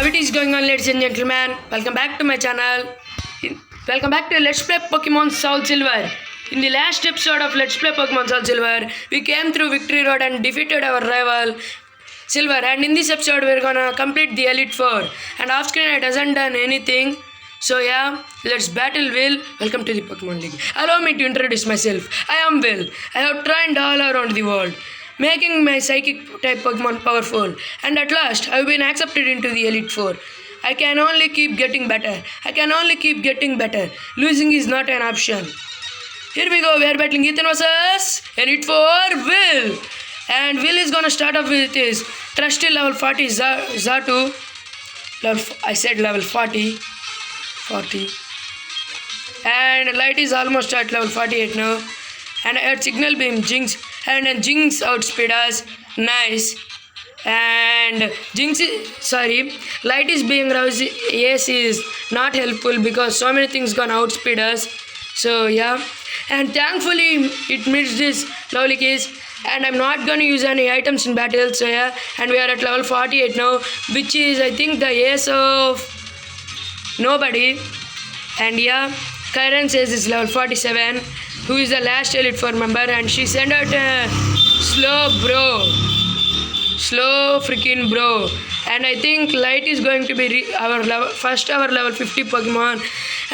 How it is going on, ladies and gentlemen? Welcome back to my channel. Welcome back to Let's Play Pokemon Soul Silver. In the last episode of Let's Play Pokemon Soul Silver, we came through Victory Road and defeated our rival Silver. And in this episode, we're gonna complete the Elite Four. And off screen, I hasn't done anything. So yeah, let's battle Will. Welcome to the Pokemon League. Allow me to introduce myself. I am Will. I have trained all around the world, making my psychic type Pokemon powerful, and at last I have been accepted into the Elite Four. I can only keep getting better. Losing is not an option. Here we go, we are battling Ethan versus Elite Four Will. And Will is gonna start off with his trusty level 40 Xatu. I said level 40. And Light is almost at level 48 now. And I had Signal Beam, Jinx, and then Jinx outspeed us. Nice. And Light is being roused. Yes, is not helpful because so many things gonna outspeed us. So yeah. And thankfully it meets this lovely case. And I'm not gonna use any items in battle. So yeah. And we are at level 48 now, which is I think the ace of nobody. And yeah, Karen says it's level 47, who is the last Elite Four member, and she sent out a slow freaking bro. And I think Light is going to be our level 50 Pokemon,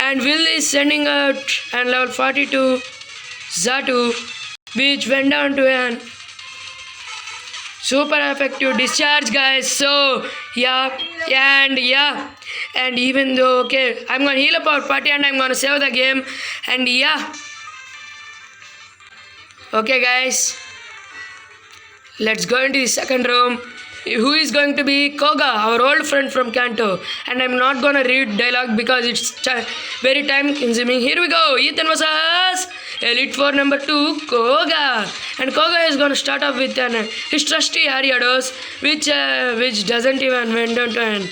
and Will is sending out and level 42 Xatu, which went down to an super effective discharge, guys. So yeah, and even though okay, I'm gonna heal up our party and I'm gonna save the game. And yeah, okay guys, let's go into the second room. Who is going to be Koga, our old friend from Kanto. And I'm not gonna read dialogue because it's very time consuming. Here we go, Ethan versus Elite Four number 2 Koga. And Koga is gonna start off with his trusty Ariados, which doesn't even went down to an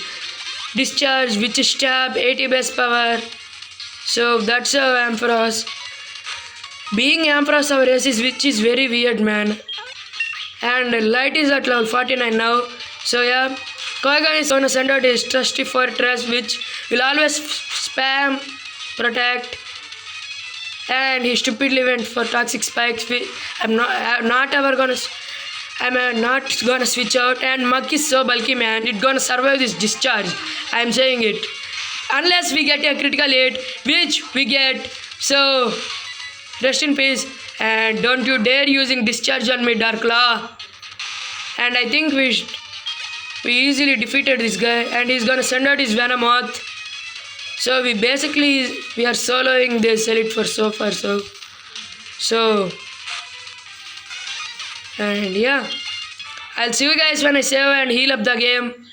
discharge, which is stab, 80 base power. So that's Ampharos. Being Ampharos our race is, which is very weird, man. And Light is at level 49 now. So yeah, Koga is gonna send out his trusty Fortress, which will always spam, protect. And he stupidly went for Toxic Spikes. I'm not gonna switch out. And Muk is so bulky, man. It's gonna survive this discharge. I'm saying it. Unless we get a critical hit, which we get. So rest in peace. And don't you dare using discharge on me, Dark Claw. And I think we easily defeated this guy. And he's gonna send out his Venomoth. So we are soloing this Elite Four so far. So and yeah, I'll see you guys when I save and heal up the game.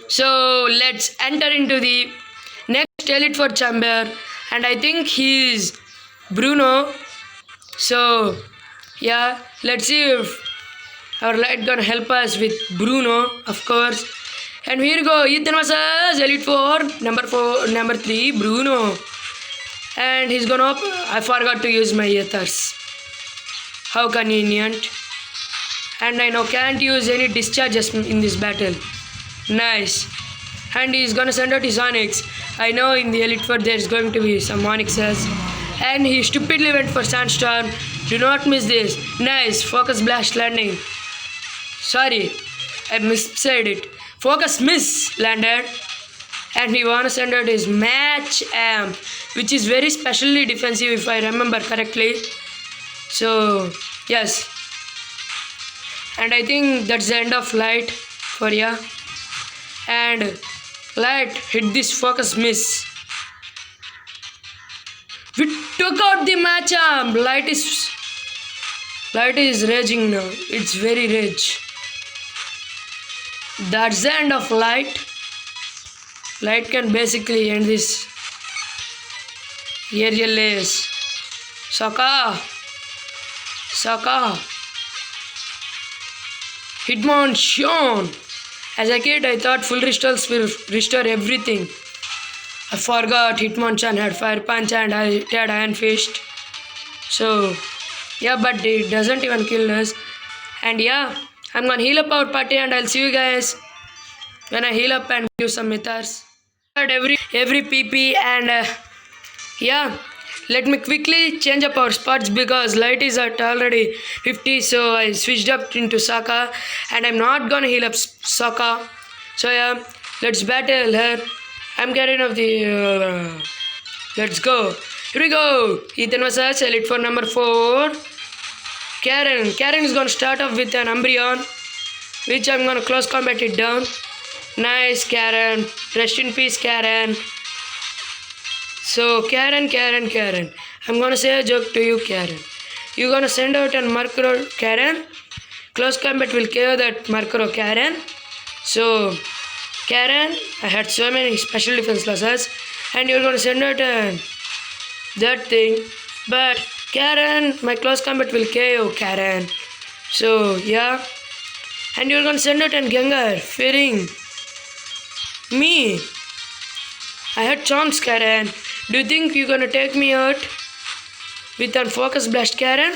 So let's enter into the next Elite Four chamber. And I think he's Bruno. So yeah, let's see if our Light gonna help us with Bruno, of course. And here we go, Ethan versus Elite Four number 3 Bruno. And he's gonna I forgot to use my ethers. How convenient. And I now can't use any discharges in this battle. Nice. And he's gonna send out his Onyx. I know in the Elite Four there's going to be some Onyxes. And he stupidly went for Sandstorm. Do not miss this. Nice. Focus Blast landing. Sorry, I missaid it. Focus Miss landed. And he wanna send out his Match Amp, which is very specially defensive if I remember correctly. So yes. And I think that's the end of Light for ya. And Light hit this Focus Miss. We took out the Match Amp. Light is raging now. It's very rage. That's the end of Light. Light can basically end this aerial ace. Saka. Hitmonchan. As a kid, I thought full restores will restore everything. I forgot Hitmonchan had Fire Punch and I had Iron Fist. So yeah, but it doesn't even kill us. And yeah, I'm gonna heal up our party and I'll see you guys when I heal up and give some mythars. Every PP and yeah, let me quickly change up our spots because light is at already 50, so I switched up into Sokka and I'm not gonna heal up Sokka. So yeah, let's battle her. I'm getting off the let's go. Here we go. Ethan versus Elite for number 4. Karen. Karen is gonna start off with an Umbreon, which I'm gonna close combat it down. Nice, Karen. Rest in peace, Karen. So, Karen. I'm gonna say a joke to you, Karen. You're gonna send out an Murkrow, Karen. Close combat will KO that Murkrow, Karen. So, Karen, I had so many special defense losses, and you're gonna send out that thing. But, Karen, my close combat will KO, Karen. So, yeah. And you're gonna send out an Gengar, fearing me. I had charms, Karen. Do you think you're gonna take me out with a focus blast, Karen?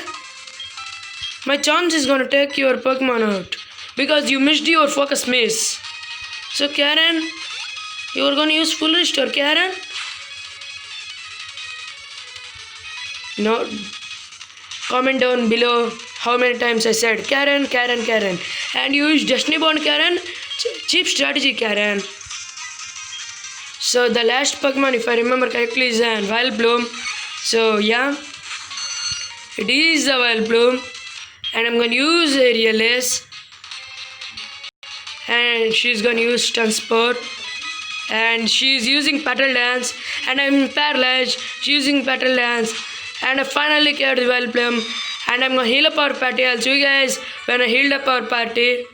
My charms is gonna take your Pokemon out because you missed your focus miss. So, Karen, you're gonna use full restore, Karen? No. Comment down below how many times I said Karen. And you use Destiny Bond, Karen. Cheap strategy, Karen. So the last Pokemon, if I remember correctly, is a Vileplume. So yeah, it is a Vileplume. And I'm going to use Aerial Ace. And she's going to use Transport. And she's using Petal Dance. And I'm paralyzed. She's using Petal Dance. And I finally killed the Vileplume. And I'm going to heal up our party. I'll see you guys when I healed up our party.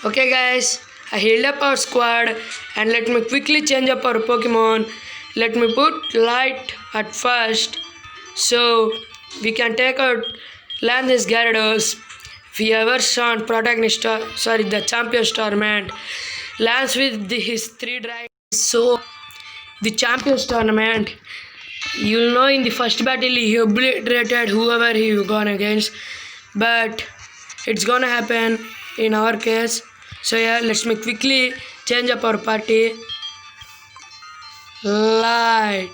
Okay guys, I healed up our squad. And let me quickly change up our Pokemon. Let me put Light at first. So we can take out Landis Gyarados. If you ever saw protagonist, the Champions Tournament, Lance with his 3 dragons. So the Champions Tournament, you'll know in the first battle he obliterated whoever he gone against, but it's gonna happen in our case. So yeah, let's me quickly change up our party. Light.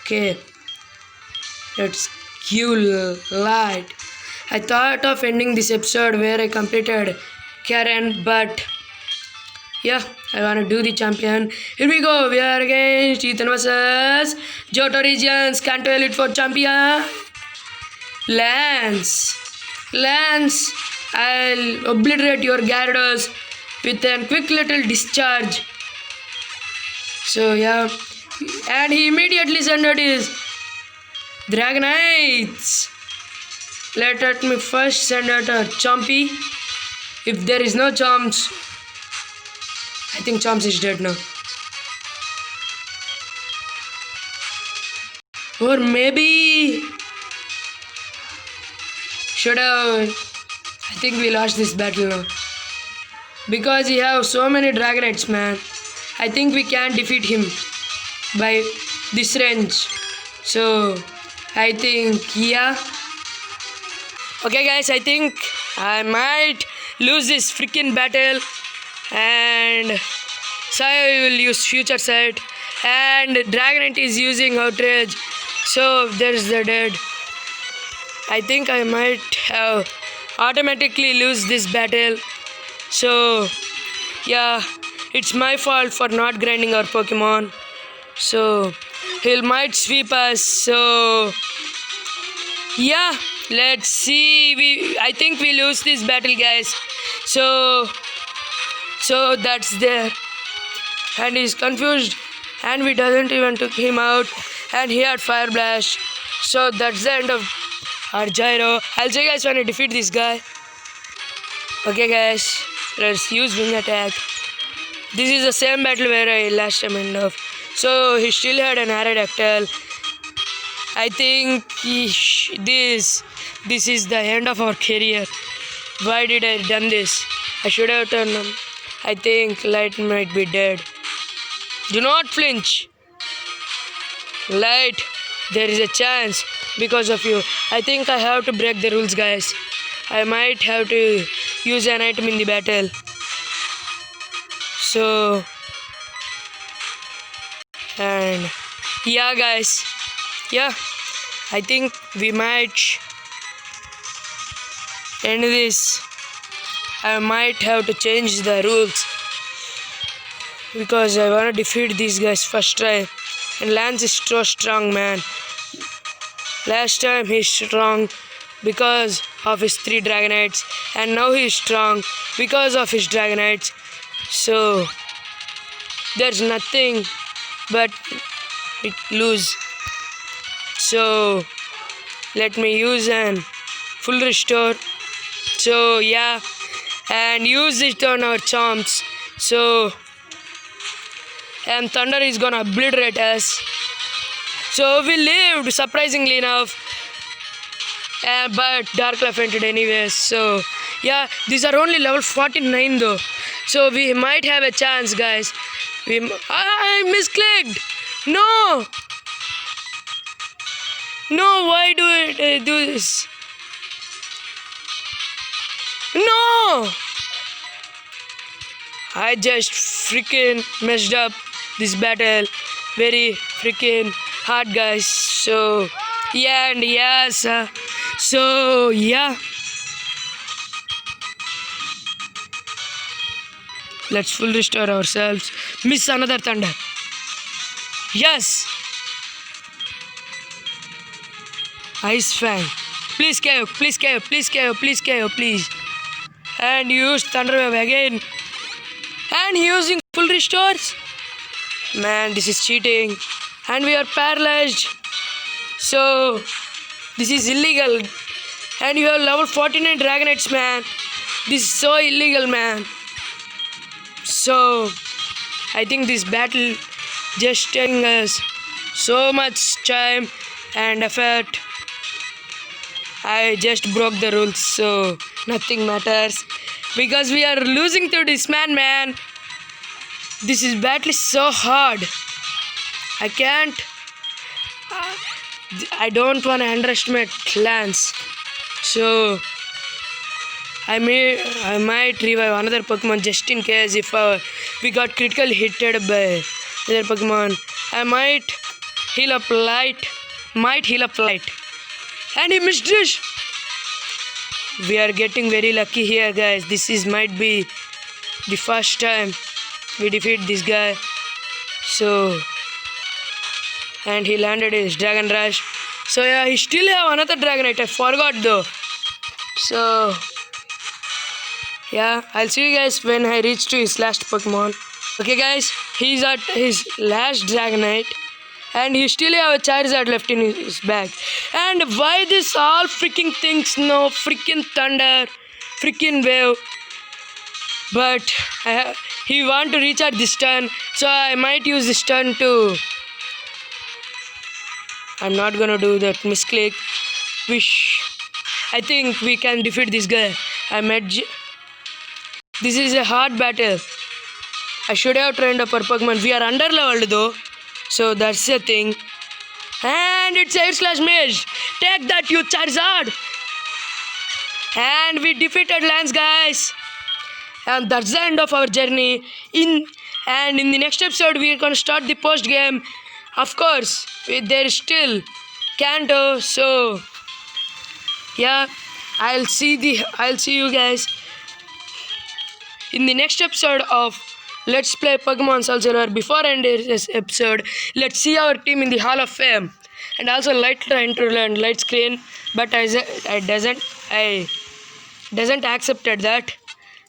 Okay, let's give Light. I thought of ending this episode where I completed Karen, but yeah, I wanna do the champion. Here we go. We are against Ethan versus Johto Regions Kanto Elite for champion. Lance, I'll obliterate your Gyarados with a quick little discharge. So yeah, and he immediately sent out his Dragonites. Let me first send out a Chompy. If there is no Chomps, I think Chomps is dead now. Or maybe should have. I think we lost this battle now because he have so many Dragonites, man. I think we can't defeat him by this range. So I think yeah. Okay guys, I think I might lose this freaking battle. And Sai will use Future Sight. And Dragonite is using Outrage. So there's the dead. I think I might have automatically lose this battle. So yeah, it's my fault for not grinding our Pokemon. So he might sweep us. So yeah, let's see. I think we lose this battle, guys. So that's there. And he's confused. And we doesn't even took him out. And he had Fire Blast. So that's the end of our Gyro. I'll show you guys when I defeat this guy. Okay guys, let's use Wing Attack. This is the same battle where I last time ended up. So he still had an Aerodactyl. I think this is the end of our career. Why did I done this? I should have turned him. I think Light might be dead. Do not flinch. Light, There is a chance because of you. I think I have to break the rules, guys. I might have to use an item in the battle. So, and yeah, guys. Yeah, I think we might end this. I might have to change the rules because I want to defeat these guys first try. And Lance is so strong, man. Last time he's strong because of his 3 Dragonites, and now he's strong because of his Dragonites. So there's nothing but lose. So let me use an full restore. So yeah, and use it on our charms. So and Thunder is gonna obliterate us. So we lived surprisingly enough, but Darkla fainted anyways. So yeah, these are only level 49 though, so we might have a chance, guys. I misclicked. No, why do it do this? No, I just freaking messed up this battle. Very freaking hard, guys. So yeah, and yes, so yeah, let's full restore ourselves. Miss another Thunder. Yes, Ice Fang. Please KO, please KO, please KO, please KO, please. And use Thunder Wave again. And using full restores. Man, this is cheating. And we are paralyzed. So this is illegal. And you have level 49 Dragonites, man. This is so illegal, man. So I think this battle just taking us so much time and effort. I just broke the rules, so nothing matters because we are losing to this man. This is battle is so hard. I can't. I don't want to underestimate Lance. So I might revive another Pokemon just in case if we got critical hitted by other Pokemon. I might heal up Light. And he missed it. We are getting very lucky here, guys. This might be the first time we defeat this guy. So, and he landed his Dragon Rush. So yeah, he still have another Dragonite. I forgot though. So yeah, I'll see you guys when I reach to his last Pokemon. Okay, guys, he's at his last Dragonite. And he still have a Charizard left in his bag. And why this all freaking things? No freaking Thunder, freaking Wave. But he want to recharge this turn, so I might use this turn too. I'm not gonna do that misclick. I think we can defeat this guy. This is a hard battle. I should have trained up our Pokemon. We are under leveled though. So that's the thing. And it's Air Slash Mage. Take that, you Charizard. And we defeated Lance, guys. And that's the end of our journey. In the next episode, we are going to start the post game. Of course, there is still Kanto. So yeah, I'll see you guys in the next episode of Let's Play Pokemon Soul Silver. Before ending this episode, let's see our team in the Hall of Fame. And also light screen, but I doesn't accepted that.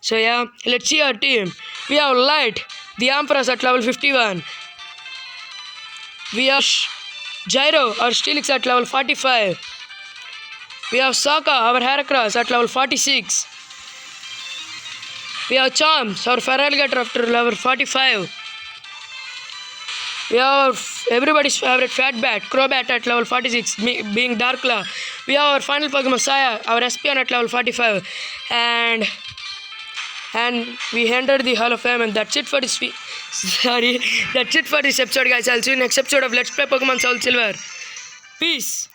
So yeah, let's see our team. We have Light, the Empress at level 51. We have Gyro, our Steelix at level 45. We have Sokka, our Heracross at level 46. We have Charms, our Feraligatr after level 45. We have everybody's favorite Fatbat, Crobat at level 46, being Darkla. We have our final Pokemon Saya, our Espion at level 45. And we entered the Hall of Fame, and that's it for this episode, guys. I'll see you next episode of Let's Play Pokemon Soul Silver. Peace.